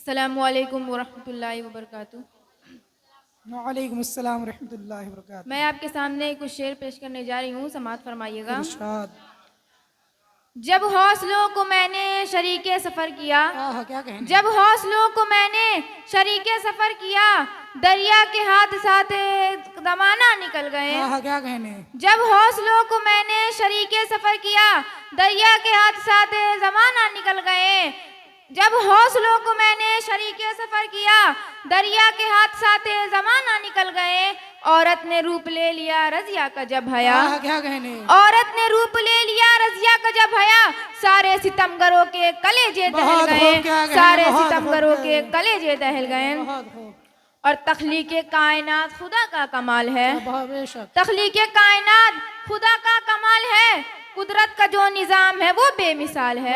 अस्सलामुअलैकुम वरहमतुल्लाहि वबरकातुहू। वालेकुम अस्सलाम रहमतुल्लाहि व बरकातहू। मैं आपके सामने कुछ शेर पेश करने जा रही हूँ, समाअत फरमाइएगा। इरशाद। जब हौसलों को मैंने शरीके सफ़र किया, क्या कहने। जब हौसलों को मैंने शरीके सफ़र किया, दरिया के हाथ साथ ज़माना निकल गए। क्या कहने। जब हौसलों को मैंने शरीके सफ़र किया, दरिया के हाथ साथ ज़माना निकल गए। जब हौसलों को मैंने शरीके सफ़र किया, दरिया के हाथ साथ ज़माना निकल गए। औरत ने रूप ले लिया रज़िया का जब हया, क्या कहने। औरत ने रूप ले लिया रज़िया का जब हया, सारे सितमगरों के कलेजे दहल गए, सारे सितमगरों के कलेजे दहल गए। और तख्लीक़े कायनात खुदा का कमाल है, तख्लीक़े कायनात खुदा का कमाल है। कुदरत का जो निज़ाम है वो बेमिसाल है।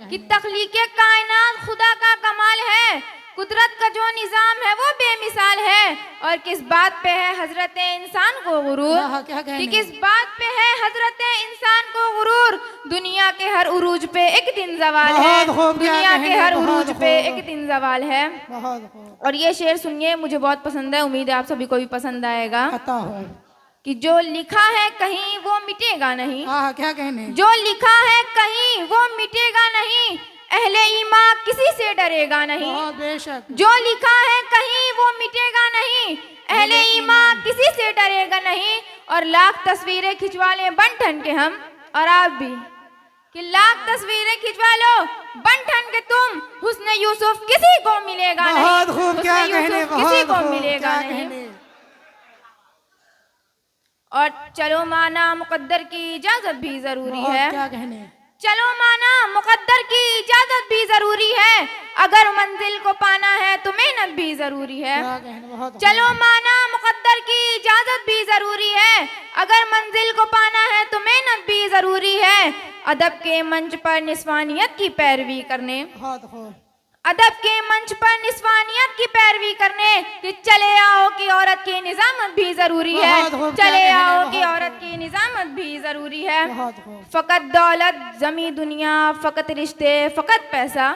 कि तख्लीक़े कायनात खुदा का कमाल है, कुदरत का जो निज़ाम है वो बेमिसाल है। और किस बात पे है हजरत इंसान को गुरूर, कि किस बात पे है हजरत इंसान को गुरूर। दुनिया के हर उरूज पे एक दिन ज़वाल है, दुनिया के हर उरूज पे एक दिन ज़वाल है। और ये शेर सुनिए, मुझे बहुत पसंद है, उम्मीद है आप सभी को भी पसंद आएगा। कि जो लिखा है कहीं वो मिटेगा नहीं, क्या कहने। जो लिखा है कहीं वो मिटेगा नहीं, अहले ईमान किसी से डरेगा नहीं। बेशक। जो लिखा है कहीं वो मिटेगा नहीं, अहले ईमान किसी से डरेगा नहीं। और लाख तस्वीरें खिंचवा लें बन ठन के हम और आप भी, कि लाख तस्वीरें खिंचवा लो बन ठन के तुम, हुस्न यूसुफ किसी को मिलेगा नहीं, हुस्न यूसुफ किसी को मिलेगा नहीं। और चलो माना मुकद्दर की इजाजत भी जरूरी है, क्या कहने। चलो माना मुकद्दर की इजाजत भी जरूरी है। अगर मंजिल को पाना है तो मेहनत भी जरूरी है। चलो माना मुकद्दर की इजाजत भी जरूरी है, अगर मंजिल को पाना है तो मेहनत भी जरूरी है। अदब के मंच पर निस्वानियत की पैरवी करने, अदब के मंच पर निस्वानियत की पैरवी करने, कि चले आओ कि औरत की निजामत भी जरूरी है, चले आओ कि औरत की निजामत भी जरूरी है। फकत दौलत जमी दुनिया, फकत रिश्ते फकत पैसा,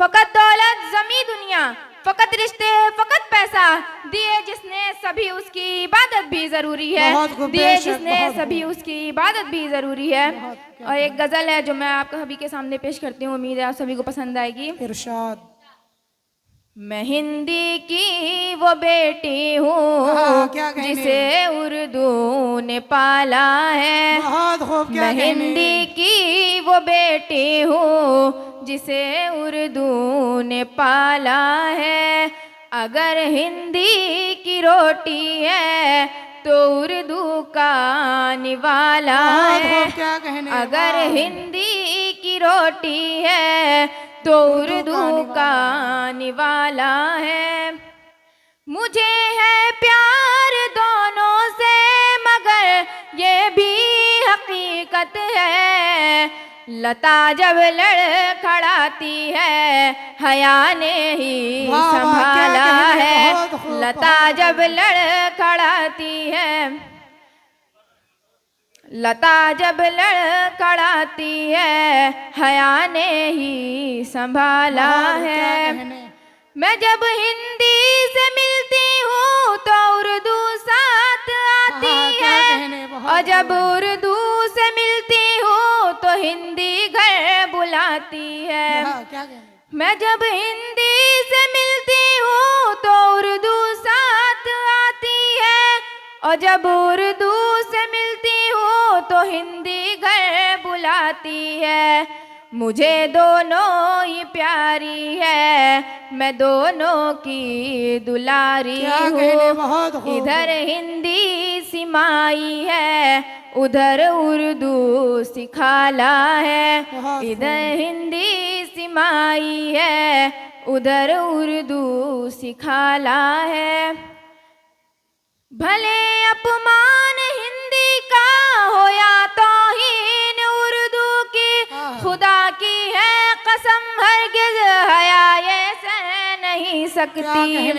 फकत दौलत जमी दुनिया, फकत रिश्ते फकत पैसा, दिए जिसने सभी उसकी इबादत भी जरूरी है, दिए जिसने सभी उसकी इबादत भी जरूरी है। और एक गजल है जो मैं आप सभी के सामने पेश करती हूँ, उम्मीद है आप सभी को पसंद आएगी। इरशाद। मैं हिंदी की वो बेटी हूँ जिसे उर्दू ने पाला है, मैं हिंदी की वो बेटी हूँ जिसे उर्दू ने पाला है। अगर हिंदी की रोटी है तो उर्दू का निवाला है, अगर हिंदी की रोटी है तो उर्दू का निवाला है। मुझे है प्यार दोनों से मगर ये भी हकीकत है, लता जब लड़खड़ाती है हया ने ही संभाला है, लता जब लड़खड़ाती है, लता जब लड़खड़ाती है हया ने ही संभाला है। मैं जब हिंदी से मिलती हूँ तो उर्दू साथ आती है, और जब उर्दू से मिलती हूँ तो हिंदी घर बुलाती है। मैं जब हिंदी से मिलती हूँ तो उर्दू साथ आती है, और जब उर्दू से मिलती हूँ तो हिंदी घर बुलाती है। मुझे दोनों ही प्यारी है, मैं दोनों की दुलारी हूँ। इधर हिंदी सिमाई है, उधर उर्दू सिखाला है, इधर हिंदी सिमाई है, उधर उर्दू सिखाला है। भले अपमान हिंदी का हो या तौहीन उर्दू की, खुदा की है कसम हरगिज़ हया ये सह नहीं सकती।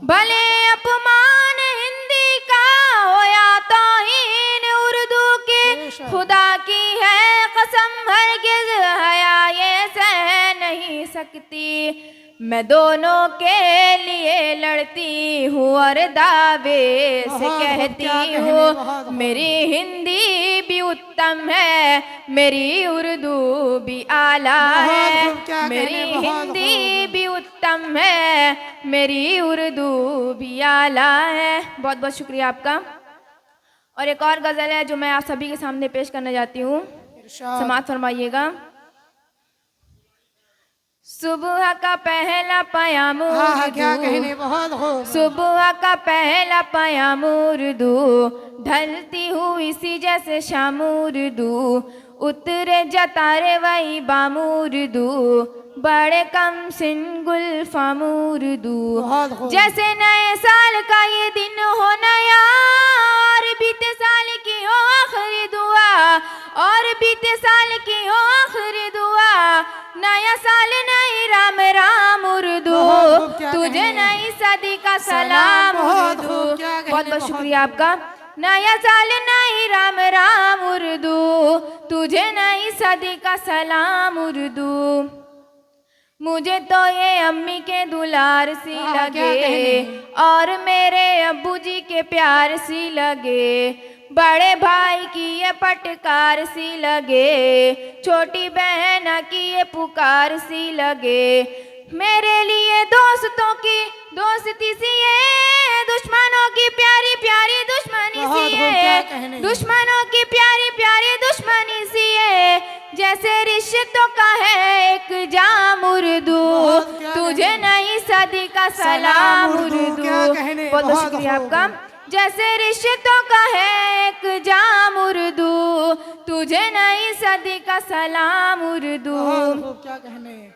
भले अपमान हिंदी का हो या तौहीन उर्दू की, खुदा की है कसम हरगिज़ हया ये सह नहीं सकती। मैं दोनों के लिए लड़ती हूँ और दावे से कहती हूँ मेरी हिंदी भी उत्तम है, मेरी उर्दू भी आला है। मेरी हिंदी भी उत्तम है, मेरी उर्दू भी आला है। बहुत बहुत शुक्रिया आपका। और एक और गज़ल है जो मैं आप सभी के सामने पेश करने जाती हूँ, समाअत फरमाइएगा। सुबह का पहला पयाम उर्दू, सुबह का पहला पयाम उर्दू, ढलती हुई सी जैसे शाम उर्दू, उतरे जतारे वही बाम उर्दू, बड़े कम सिन गुलफाम उर्दू। जैसे नए साल का ये दिन हो नया, और बीते साल की हो आखिरी दुआ, और बीते साल की हो आखिरी दुआ। नया साल नई राम राम उर्दू, तुझे नई सदी का सलाम उर्दू। बहुत बहुत शुक्रिया आपका। नया साल नई राम राम उर्दू, तुझे नई सदी का सलाम उर्दू। मुझे तो ये अम्मी के दुलार सी लगे, और मेरे अब्बू जी के प्यार सी लगे, बड़े भाई की ये पटकार सी लगे, छोटी बहन की ये पुकार सी लगे। मेरे लिए दोस्तों की दोस्ती सी है, दुश्मनों की प्यारी प्यारी दुश्मनी सी है, दुश्मनों की प्यारी प्यारी दुश्मनी सी है। जैसे रिश्तों का है एक जाम उर्दू, तुझे नई सदी का सलाम उर्दू। बहुत बहुत शुक्रिया आपका। जैसे रिश्तों का है एक जाम उर्दू, तुझे नई सदी का सलाम उर्दू।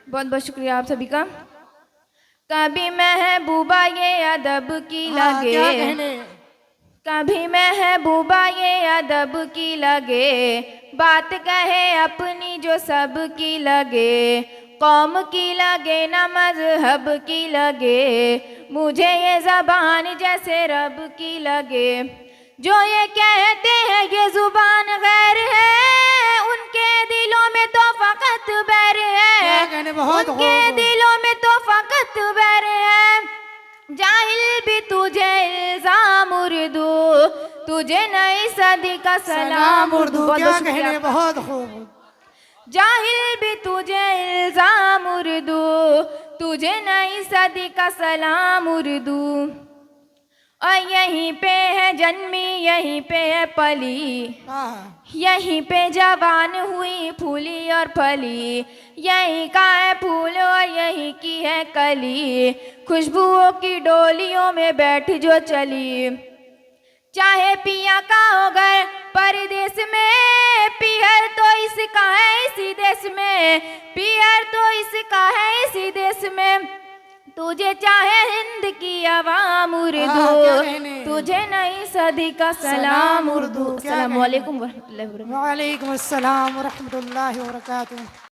बहुत बहुत शुक्रिया आप सभी का। कभी महबूबा ये अदब की लगे, कभी महबूबा ये अदब की लगे, बात कहे अपनी जो सब की लगे, कौम की लगे न मजहब की लगे, मुझे ये ज़बान जैसे रब की लगे। जो ये कहते हैं ये ज़ुबान गैर है, उनके दिलों में तो फ़कत बैर है, उनके दिलों में तो फ़कत बैर है। जाहिल भी तुझे इल्ज़ाम उर्दू, तुझे नई सदी का सलाम उर्दू। बहुत खूब। जाहिल भी तुझे इल्ज़ाम उर्दू, तुझे नई सदी का सलाम उर्दू। और यहीं पे है जन्मी, यहीं पे है पली, यहीं पे जवान हुई फूली और फली, यहीं का है फूल और यहीं की है कली, खुशबुओं की डोलियों में बैठ जो चली। चाहे पिया का हो घर परदेश में, पियर तो इसका है इसी देश में, पियर तो इसका है इसी देश में। तुझे चाहे हिंद की आवाम उर्दू, तुझे नई सदी का सलाम उर्दू। अस्सलाम वालेकुम वरहमतुल्लाहि वबरकातुहू। वालेकुम अस्सलाम वरहमतुल्लाहि वबरकातुहू।